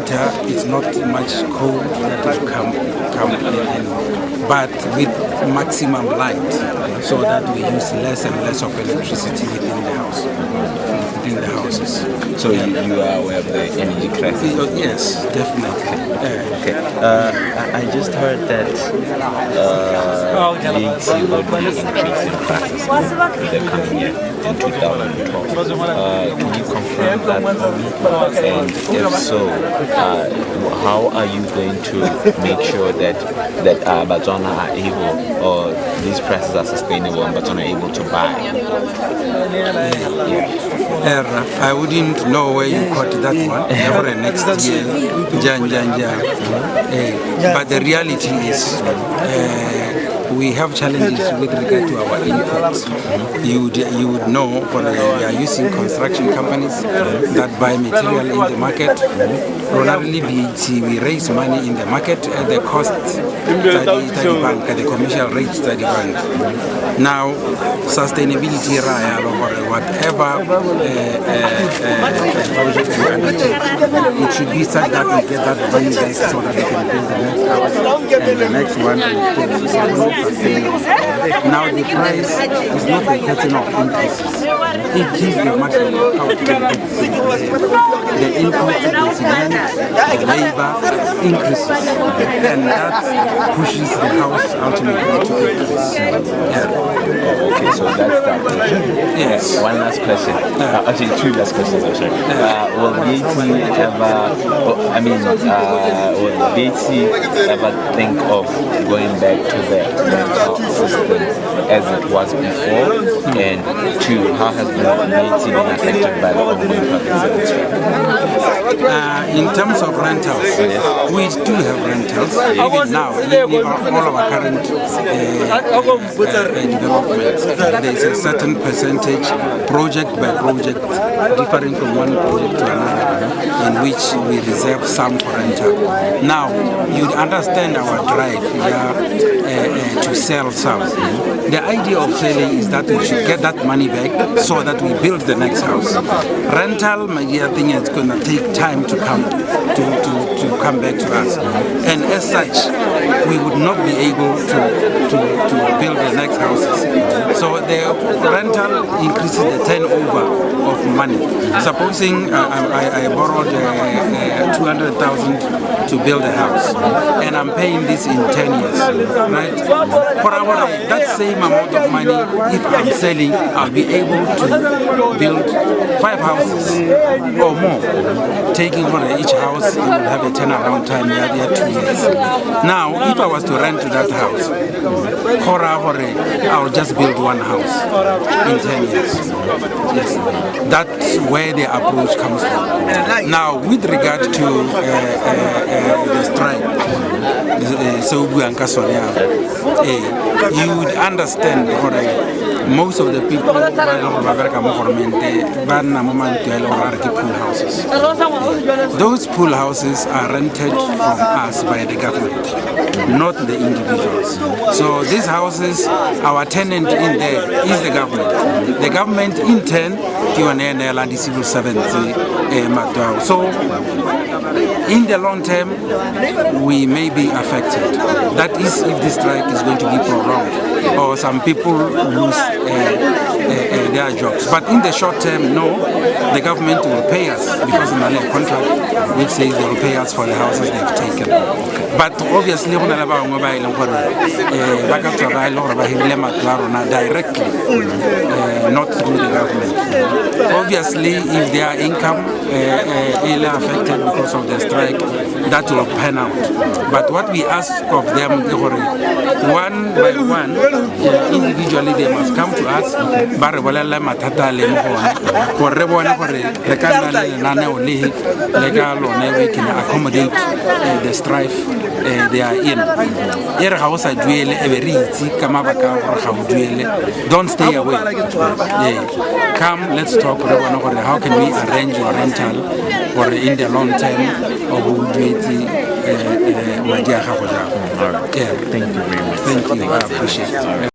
winter, it's not much cold that will come in, but with maximum light, so that we use less and less of electricity within the house, within the houses. So you are aware of the energy crisis? Yes, definitely. Okay. I just heard that BHC will be increasing prices in the coming year in 2012. Can you confirm that for me? And if so, how are you going to make sure that Botswana are able, or these prices are sustainable and Botswana are able to buy? I wouldn't know where you caught that one. Never next year, but the reality is, we have challenges with regard to our imports. You would know, we are using construction companies that buy material in the market. Primarily BHC, we raise money in the market at the cost bank, at the commercial rates at the bank. Now, sustainability, whatever project we undertake, it should be such that we get that money back so that we can build the next house and the next one. Now the price is not a question of increases. It is the maximum outcome. The input, the cement, the labor increases, and that pushes the house ultimately to increase. Okay, so that's that question. Yes. One last question. Actually, two last questions. I'm sorry. Will BHC ever? Will BHC ever think of going back to the rental system as it was before? And two, how has BHC been affected by the ongoing public service strike? In terms of rentals, we do have rentals. Even now, all our current developments, there is a certain percentage, project by project, differing from one project to another, in which we reserve some for rental. Now, you understand our drive to sell some. The idea of selling is that we should get that money back so that we build the next house. Rental, my dear thing, is going to take time to come back to us, and as such, we would not be able to build the next houses. So the rental increases the turnover of money. Supposing I borrowed 200,000 to build a house, and I'm paying this in 10 years, right? For that same amount of money, if I'm selling, I'll be able to build 5 houses or more. Taking for each house, you will have a turnaround time, you have 2 years. Now, if I was to rent that house, I'll just build one house in 10 years. Yes. That's where the approach comes from. Now, with regard to the strike, you would understand most of the people pool houses. Those pool houses are rented from us by the government, not the individuals. So these houses, our tenant in there is the government. The government in turn, QNNL and the civil servants. So in the long term, we may be affected. That is if this strike is going to be prolonged, or some people lose their jobs. But in the short term, no, the government will pay us because in a contract which says they will pay us for the houses they've taken. But obviously, directly, not through the government. Obviously, if their income is affected because of the strike, that will pan out. But what we ask of them, one by one, individually, they must come to us. We can accommodate the strife they are in. Don't stay away. Come, let's talk. How can we arrange your rental or in the long term or Thank you very much. Thank you. I appreciate it.